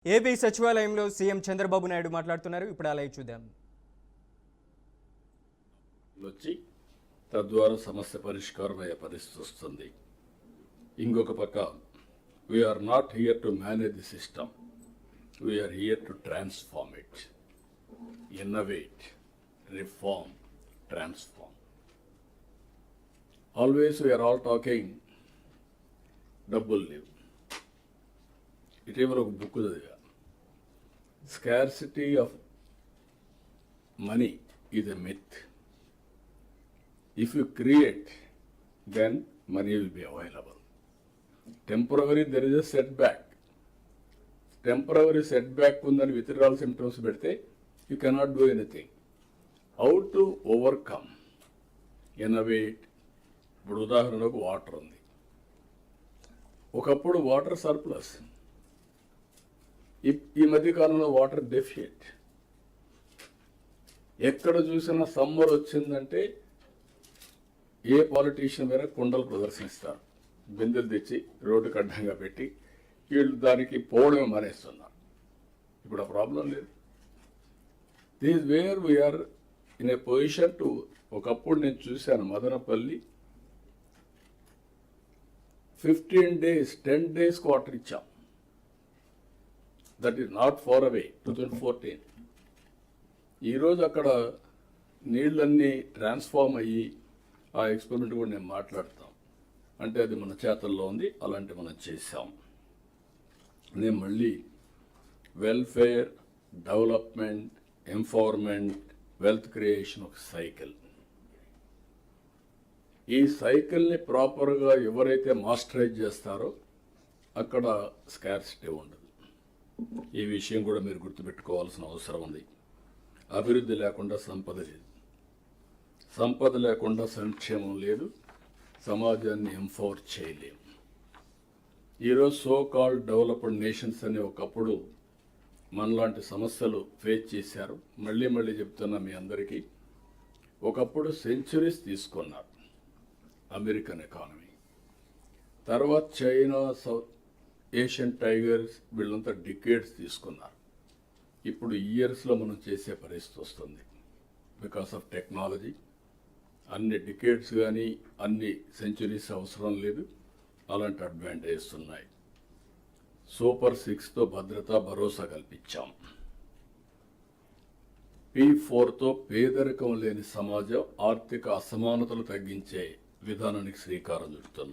AP సచివాలయంలో CM Chandrababu Naidu మాట్లాడుతున్నారు. ఇప్పుడు అలా చూద్దాం. వచ్చి తద్వారా సమస్య పరిష్కారం అయ్యే పరిస్థితి వస్తుంది. ఇంకొక పక్క we're not here to manage the system, we're here to transform it, innovate, reform, transform. Always we're all talking డబ్బులు లేవు. ఇటీవల ఒక బుక్ చదివా, scarcity of money is a myth. If you create, then money will be available. Temporary, there is a setback. Temporary setback undan withdrawal symptoms pedte, you cannot do anything. How to overcome? Innovate. ఇప్పుడు ఉదాహరణకు water ఉంది. ఒకప్పుడు water surplus, ఈ మధ్య కాలంలో water deficit. ఎక్కడ చూసినా summer వచ్చిందంటే ఏ పాలిటీషియన్ మీద కుండలు ప్రదర్శిస్తారు, బిందెలు తెచ్చి రోడ్డుకు అడ్డంగా పెట్టి వీళ్ళు దానికి పోవడమే మానేస్తున్నారు. ఇప్పుడు ఆ ప్రాబ్లం లేదు. This where we're in a position to. ఒకప్పుడు నేను చూశాను మదనపల్లి 15 days 10 days వాటర్ ఇచ్చాం. That is not far away, 2014. ఈరోజు అక్కడ నీళ్ళన్నీ ట్రాన్స్ఫార్మ్ అయ్యి ఆ ఎక్స్పెరిమెంట్ కూడా నేను మాట్లాడతాం. అంటే అది మన చేతల్లో ఉంది, అలాంటి మనం చేశాం. నేను మళ్ళీ welfare, development, empowerment, wealth creation ఒక సైకిల్. ఈ సైకిల్ని ప్రాపర్గా ఎవరైతే మాస్టరైజ్ చేస్తారో అక్కడ స్కార్సిటీ ఉండదు. ఈ విషయం కూడా మీరు గుర్తుపెట్టుకోవాల్సిన అవసరం ఉంది. అభివృద్ధి లేకుండా సంపద లేదు, సంపద లేకుండా సంక్షేమం లేదు, సమాజాన్ని ఎంపవర్ చేయలేము. ఈరోజు సో కాల్డ్ డెవలప్డ్ నేషన్స్ అనే ఒకప్పుడు మనలాంటి సమస్యలు ఫేస్ చేశారు. మళ్ళీ మళ్ళీ చెప్తున్నా మీ అందరికీ, ఒకప్పుడు సెంచురీస్ తీసుకున్నారు అమెరికన్ ఎకానమీ, తర్వాత చైనా, సౌత్ ఏషియన్ టైగర్స్, వీళ్ళంతా డికేడ్స్ తీసుకున్నారు. ఇప్పుడు ఇయర్స్లో మనం చేసే పరిస్థితి వస్తుంది బికాస్ ఆఫ్ టెక్నాలజీ. అన్ని డికేడ్స్ కానీ అన్ని సెంచురీస్ అవసరం లేదు, అలాంటి అడ్వాంటేజెస్ ఉన్నాయి. సూపర్ 6తో భద్రత, భరోసా కల్పించాం. P4తో పేదరికం లేని సమాజం, ఆర్థిక అసమానతలు తగ్గించే విధానానికి శ్రీకారం చుడుతున్నాం.